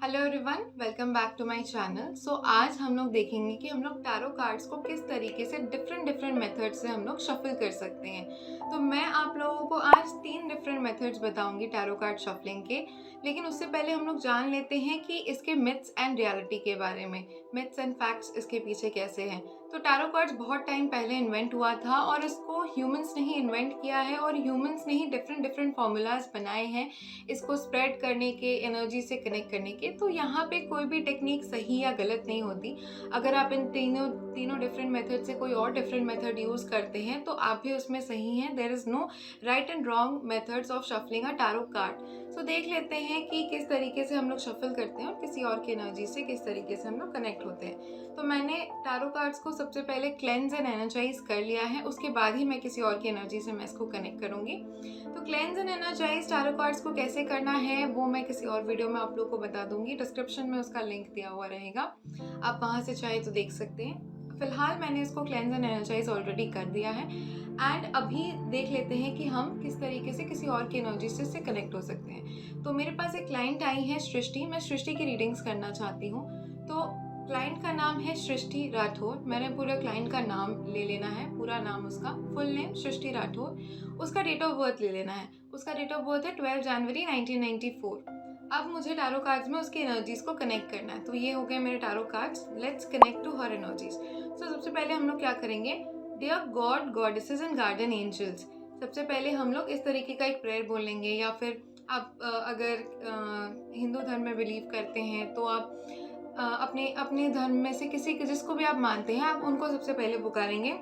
Hello everyone, welcome back to my channel. आज हम लोग देखेंगे कि हम लोग टैरो कार्ड्स को किस तरीके से डिफरेंट डिफरेंट मेथड से हम लोग शफल कर सकते हैं। तो मैं आप लोगों को आज 3 डिफरेंट मेथड्स बताऊंगी टैरो कार्ड शफलिंग के। लेकिन उससे पहले हम लोग जान लेते हैं कि इसके मिथ्स एंड रियलिटी के बारे में, मिथ्स एंड फैक्ट्स इसके पीछे कैसे हैं। तो टैरो कार्ड्स बहुत टाइम पहले इन्वेंट हुआ था और इसको ह्यूमंस ने ही इन्वेंट किया है और ह्यूमंस ने ही डिफरेंट डिफरेंट फॉर्मूलाज बनाए हैं इसको स्प्रेड करने के, एनर्जी से कनेक्ट करने के। तो यहाँ पे कोई भी टेक्निक सही या गलत नहीं होती। अगर आप इन तीनों तीनों डिफरेंट मेथड से कोई और डिफरेंट मेथड यूज़ करते हैं तो आप भी उसमें सही हैं। There is no right and wrong methods of shuffling a tarot card. So देख लेते हैं कि किस तरीके से हम लोग शफल करते हैं और किसी और की एनर्जी से किस तरीके से हम लोग कनेक्ट होते हैं। तो मैंने टैरो कार्ड्स को सबसे पहले क्लेंज एंड एनर्जाइज कर लिया है, उसके बाद ही मैं किसी और की एनर्जी से मैं इसको कनेक्ट करूँगी। तो cleanse and energise tarot cards को कैसे करना है वो मैं किसी और वीडियो में आप लोगों को बता दूंगी। डिस्क्रिप्शन में उसका लिंक दिया हुआ रहेगा, आप वहाँ से चाहे तो देख सकते हैं। फिलहाल मैंने इसको क्लेंज एंड एनर्जाइज ऑलरेडी कर दिया है एंड अभी देख लेते हैं कि हम किस तरीके से किसी और की एनर्जी से इससे कनेक्ट हो सकते हैं। तो मेरे पास एक क्लाइंट आई है सृष्टि, मैं सृष्टि की रीडिंग्स करना चाहती हूँ। तो क्लाइंट का नाम है सृष्टि राठौर। मैंने पूरा क्लाइंट का नाम ले लेना है, पूरा नाम उसका, फुल नेम सृष्टि राठौर। उसका डेट ऑफ बर्थ ले लेना है, उसका डेट ऑफ बर्थ है 12 जनवरी 1994। अब मुझे टैरो कार्ड्स में उसकी एनर्जीज को कनेक्ट करना है। तो ये हो गए मेरे tarot cards. Let's connect to her energies. So सबसे पहले हम लोग क्या करेंगे, dear God, goddesses and guardian angels. सबसे पहले हम लोग इस तरीके का एक प्रेयर बोलेंगे, या फिर आप अगर हिंदू धर्म में बिलीव करते हैं तो आप अपने अपने धर्म में से किसी जिसको भी आप मानते हैं आप उनको सबसे पहले पुकारेंगे।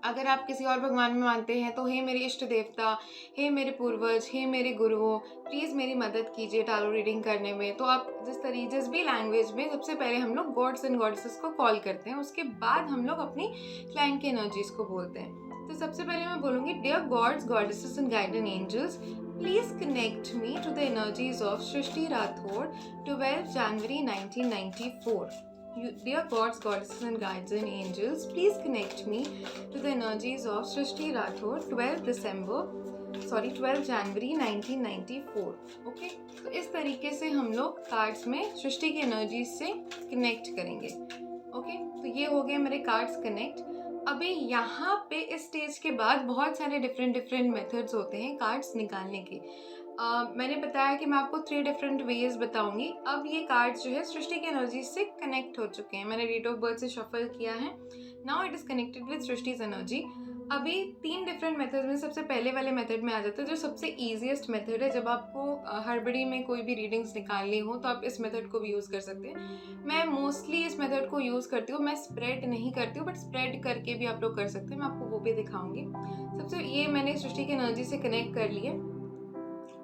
अगर आप किसी और भगवान में मानते हैं तो हे मेरे इष्ट देवता, हे मेरे पूर्वज, हे मेरे गुरुओं, प्लीज़ मेरी मदद कीजिए टैरो रीडिंग करने में। तो आप जिस भी लैंग्वेज में, सबसे पहले हम लोग गॉड्स एंड गॉडेसेस को कॉल करते हैं, उसके बाद हम लोग अपनी क्लाइंट की एनर्जीज को बोलते हैं। तो सबसे पहले मैं बोलूँगी, dear gods, goddesses and guardian angels, please connect me to the energies of Srishti Rathore, 12 January 1994। Dear gods, goddesses and guides and angels, please connect me to the energies of Srishti Rathore, 12 January 1994। Okay, तो इस तरीके से हम लोग cards में सृष्टि की energy से connect करेंगे। ओके, तो ये हो गए मेरे कार्ड्स कनेक्ट। अभी यहाँ पे इस स्टेज के बाद बहुत सारे डिफरेंट डिफरेंट मेथड्स होते हैं कार्ड्स निकालने के। मैंने बताया कि मैं आपको 3 डिफरेंट वेज बताऊंगी। अब ये कार्ड्स जो है सृष्टि की एनर्जी से कनेक्ट हो चुके हैं, मैंने डेट ऑफ बर्थ से शफल किया है। Now it is connected with Srishti's energy. अभी 3 डिफरेंट मेथड में सबसे पहले वाले मेथड में आ जाता है जो सबसे ईजिएस्ट मेथड है। जब आपको हड़बड़ी में कोई भी रीडिंग्स निकालनी हो तो आप इस मेथड को भी यूज़ कर सकते हैं। मैं मोस्टली इस मेथड को यूज़ करती हूँ, मैं स्प्रेड नहीं करती हूँ, बट स्प्रेड करके भी आप लोग कर सकते हैं, मैं आपको वो भी दिखाऊंगी। सबसे ये मैंने सृष्टि की एनर्जी से कनेक्ट कर लिया।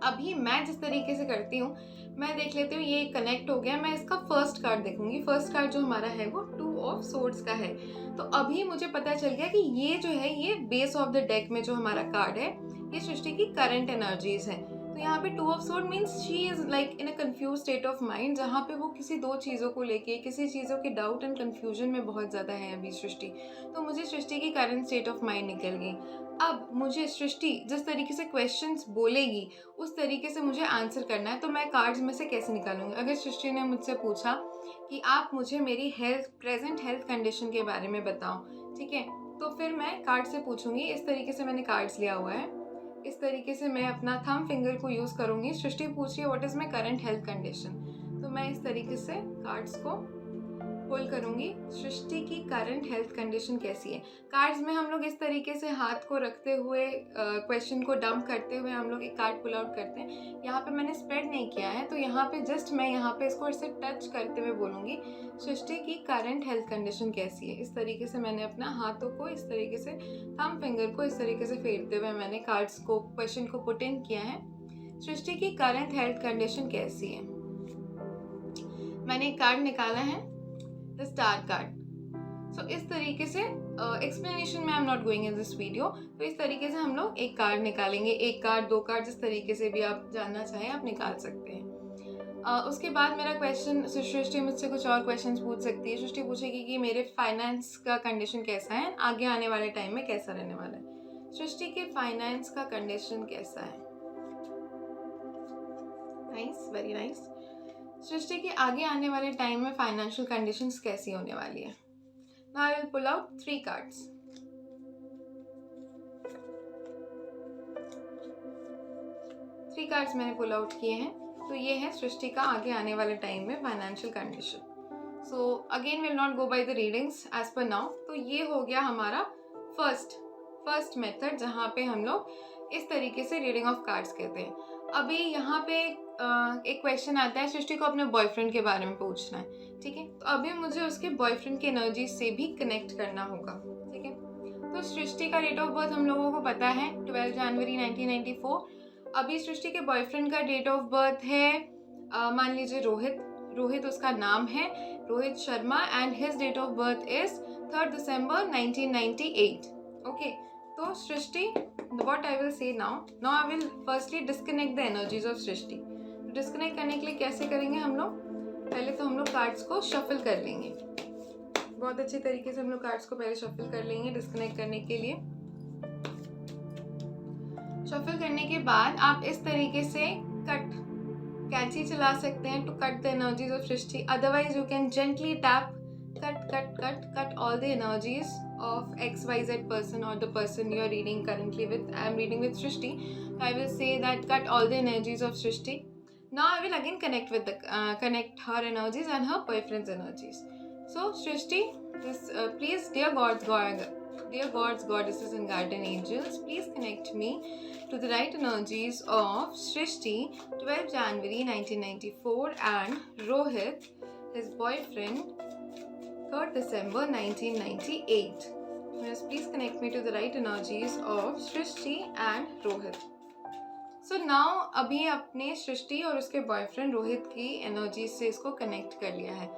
अभी मैं जिस तरीके से करती हूँ, मैं देख लेती हूँ ये कनेक्ट हो गया। मैं इसका फर्स्ट कार्ड देखूंगी। फर्स्ट कार्ड जो हमारा है वो 2 ऑफ सोर्ड्स का है। तो अभी मुझे पता चल गया कि ये जो है, ये बेस ऑफ द डेक में जो हमारा कार्ड है, ये सृष्टि की करंट एनर्जीज है। तो यहाँ पे 2 of sword means she is like in a confuse state of mind, जहाँ पे वो किसी 2 चीज़ों को लेके, किसी चीज़ों के डाउट एंड कंफ्यूजन में बहुत ज़्यादा है अभी सृष्टि। तो मुझे सृष्टि की करंट स्टेट ऑफ माइंड निकल गई। अब मुझे सृष्टि जिस तरीके से क्वेश्चंस बोलेगी उस तरीके से मुझे आंसर करना है। तो मैं कार्ड्स में से कैसे निकालूंगी? अगर सृष्टि ने मुझसे पूछा कि आप मुझे मेरी प्रेजेंट हेल्थ कंडीशन के बारे में बताओ, ठीक है, तो फिर मैं कार्ड से पूछूंगी। इस तरीके से मैंने कार्ड्स लिया हुआ है, इस तरीके से मैं अपना थंब फिंगर को यूज़ करूंगी। सृष्टि पूछ रही है what is my current health condition, तो मैं इस तरीके से कार्ड्स को पुल करूंगी। सृष्टि की करंट हेल्थ कंडीशन कैसी है? कार्ड्स में हम लोग इस तरीके से हाथ को रखते हुए, क्वेश्चन को डंप करते हुए हम लोग एक कार्ड पुल आउट करते हैं। यहाँ पे मैंने स्प्रेड नहीं किया है, तो यहाँ पे जस्ट मैं यहाँ पे इसको ऐसे टच करते हुए बोलूँगी, सृष्टि की करंट हेल्थ कंडीशन कैसी है। इस तरीके से मैंने अपना हाथों को इस तरीके से, थंब फिंगर को इस तरीके से फेरते हुए मैंने कार्ड्स को, क्वेश्चन को पुट इन किया है। सृष्टि की करंट हेल्थ कंडीशन कैसी है? मैंने एक कार्ड निकाला है, द स्टार कार्ड। सो इस तरीके से, एक्सप्लेनेशन में I am not going in this video. तो इस तरीके से हम लोग एक कार्ड निकालेंगे, एक कार्ड, 2 कार्ड, जिस तरीके से भी आप जानना चाहें आप निकाल सकते हैं। उसके बाद मेरा क्वेश्चन, सृष्टि मुझसे कुछ और क्वेश्चंस पूछ सकती है। सृष्टि पूछेगी कि मेरे फाइनेंस का कंडीशन कैसा है, आगे आने वाले टाइम में कैसा रहने वाला है। सृष्टि के फाइनेंस का कंडीशन कैसा है? Nice, very nice. सृष्टि के आगे आने वाले टाइम में फाइनेंशियल कंडीशंस कैसी होने वाली है। Now I will pull out 3 cards. Three cards मैंने पुल आउट किए हैं। तो ये है सृष्टि का आगे आने वाले टाइम में financial condition. So again will not go by the readings as per now. तो ये हो गया हमारा फर्स्ट मेथड, जहाँ पे हम लोग इस तरीके से रीडिंग ऑफ कार्ड्स कहते हैं। अभी यहाँ पे एक क्वेश्चन आता है, सृष्टि को अपने बॉयफ्रेंड के बारे में पूछना है, ठीक है। तो अभी मुझे उसके बॉयफ्रेंड की एनर्जी से भी कनेक्ट करना होगा, ठीक है। तो सृष्टि का डेट ऑफ बर्थ हम लोगों को पता है 12 जनवरी 1994। अभी सृष्टि के बॉयफ्रेंड का डेट ऑफ बर्थ है मान लीजिए रोहित उसका नाम है, Rohit Sharma, and his date of birth is 3 December 1998। Okay, तो Srishti, what I will say now I will firstly disconnect the energies of Srishti. Disconnect करने के लिए कैसे करेंगे हम लोग, पहले तो हम लोग कार्ड्स को शफल कर लेंगे। बहुत अच्छे तरीके से हम लोग कार्ड्स को पहले शफल कर लेंगे डिस्कनेक्ट करने के लिए। शफल करने के बाद आप इस तरीके से कैंची चला सकते हैं to cut the energies of Srishti. Otherwise you can gently tap cut all the energies of XYZ person or the person you are reading currently with. I am reading with Srishti. I will say that cut all the energies of Srishti. Now I will again connect her energies and her boyfriend's energies. So Srishti, please, dear gods, goddesses and guardian angels, please connect me to the right energies of Srishti, 12 January 1994, and Rohit, his boyfriend, 3rd December 1998. Yes, please connect me to the right energies of Srishti and Rohit. So now अभी अपने सृष्टि और उसके boyfriend Rohit की energy से इसको connect कर लिया है।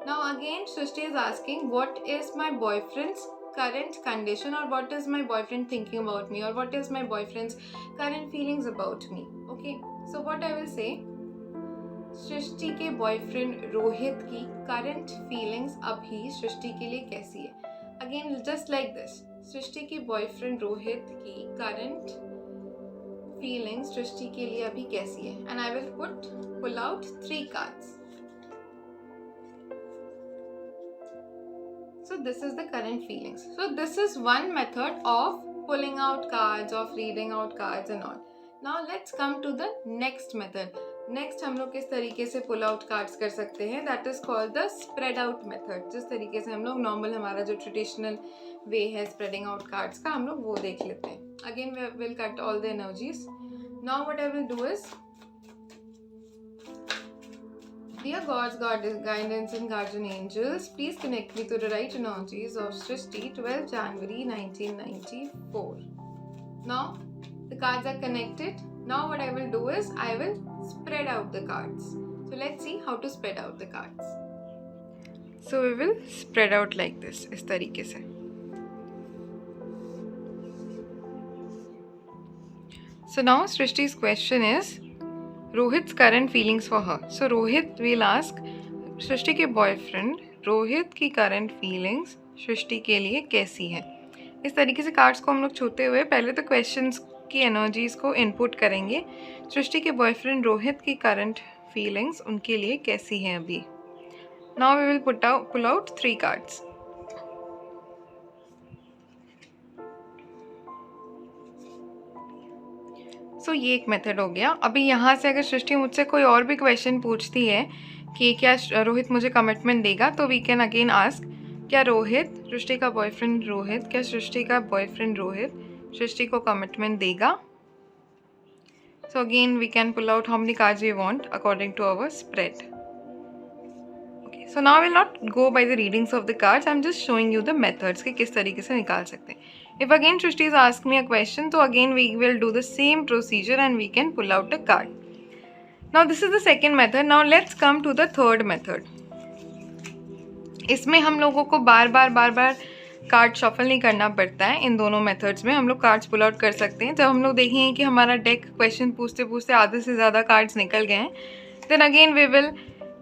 Now again Srishti is asking what is my boyfriend's current condition, or what is my boyfriend thinking about me, or what is my boyfriend's current feelings about me. Okay, so what I will say, सृष्टि के boyfriend Rohit की current feelings अभी सृष्टि के लिए कैसी है। Again just like this, सृष्टि की boyfriend Rohit की current feelings सृष्टि के लिए अभी कैसी है। And I will pull out 3 cards. So this is the current feelings. So this is one method of pulling out cards, of reading out cards and all. Now let's come to the next method. Next हम लोग किस तरीके से pull out cards कर सकते हैं, that is called the spread out method. जिस तरीके से हम लोग नॉर्मल हमारा जो ट्रेडिशनल वे है स्प्रेडिंग आउट कार्ड्स का, हम लोग वो देख लेते हैं। Again we will cut all the energies. Now what I will do is, dear gods, guidance and guardian angels, please connect me to the right energies of Srishti, 12 January 1994। Now the cards are connected. Now what I will do is I will spread out the cards. So let's see how to spread out the cards. So we will spread out like this, इस तरीके से। So now Srishti's question is Rohit's current feelings for her. So Rohit will ask सृष्टि के boyfriend Rohit की current feelings सृष्टि के लिए कैसी है। इस तरीके से कार्ड्स को हम लोग छूते हुए पहले तो क्वेश्चंस की एनर्जीज को इनपुट करेंगे। सृष्टि के बॉयफ्रेंड रोहित की करंट फीलिंग्स उनके लिए कैसी हैं अभी। Now we will pull out 3 cards. So ये एक मेथड हो गया। अभी यहाँ से अगर सृष्टि मुझसे कोई और भी क्वेश्चन पूछती है कि क्या रोहित मुझे कमिटमेंट देगा, तो वी कैन अगेन आस्क क्या रोहित, सृष्टि का बॉयफ्रेंड रोहित, क्या सृष्टि का बॉयफ्रेंड रोहित सृष्टि को कमिटमेंट देगा। So again we can pull out how many cards we want according to our spread. Okay, so now will not go by the readings of the cards, I am just showing you the methods कि किस तरीके से निकाल सकते हैं। If again Srishti is ask me a question, तो again we will do the same procedure and we can pull out a card. Now this is the second method. Now let's come to the third method. इसमें हम लोगों को बार बार card shuffle नहीं करना पड़ता है। इन दोनों मेथड्स में हम लोग कार्ड्स पुल आउट कर सकते हैं। जब हम लोग देखेंगे कि हमारा डेक क्वेश्चन पूछते पूछते आधे से ज़्यादा कार्ड्स निकल गए हैं, then again we will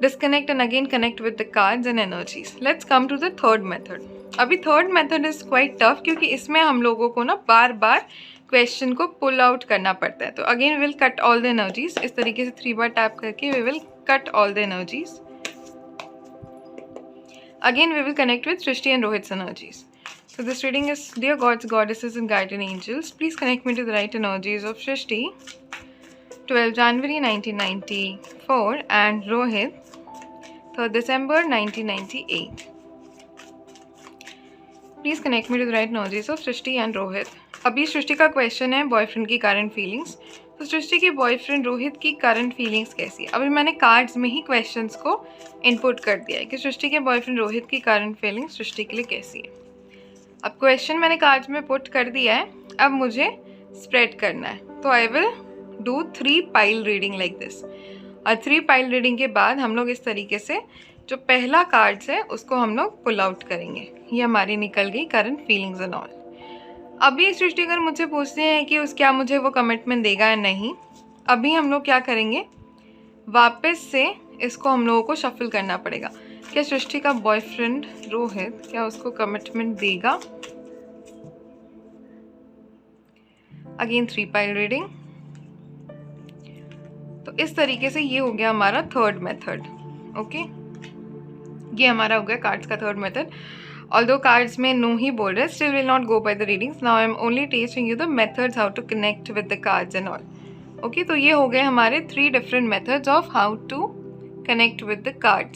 disconnect and again connect with the cards and energies. Let's come to the third method. अभी third method is quite tough, क्योंकि इसमें हम लोगों को ना बार बार क्वेश्चन को पुल आउट करना पड़ता है। तो again we will cut all the energies, इस तरीके से 3 बार टैप करके we will cut all the energies. Again we will connect with Srishti and Rohit's energies. So this reading is, dear gods, goddesses and guardian angels, please connect me to the right energies of Shrishti, 12 January 1994 and Rohit, 3rd December 1998. Please connect me to the right energies of Shrishti and Rohit. अभी सृष्टि का question है boyfriend की current feelings. तो सृष्टि के boyfriend Rohit की current feelings कैसी है? अभी मैंने कार्ड्स में ही क्वेश्चंस को इनपुट कर दिया है कि सृष्टि के बॉयफ्रेंड रोहित की करंट फीलिंग्स सृष्टि के लिए कैसी है। अब क्वेश्चन मैंने कार्ड्स में पुट कर दिया है, अब मुझे स्प्रेड करना है। तो आई will do 3 pile reading like this. और 3 पाइल रीडिंग के बाद हम लोग इस तरीके से जो पहला कार्ड्स है उसको हम लोग पुल आउट करेंगे। ये हमारी निकल गई करंट फीलिंग्स एंड ऑल। अभी सृष्टि अगर मुझसे पूछते हैं कि उस क्या मुझे वो कमिटमेंट देगा या नहीं, अभी हम लोग क्या करेंगे, वापस से इसको हम लोगों को शफल करना पड़ेगा। क्या सृष्टि का बॉयफ्रेंड रोहित क्या उसको कमिटमेंट देगा? Again 3 pile reading. तो इस तरीके से ये हो गया हमारा थर्ड मेथड। ओके, ये हमारा हो गया कार्ड्स का थर्ड मेथड। ऑल्दो कार्ड्स में नो ही बोल रहे, still will not go by the readings. Now I am only testing you the methods how to connect with the cards and all. Okay, तो ये हो गए हमारे 3 different methods of how to connect with the cards.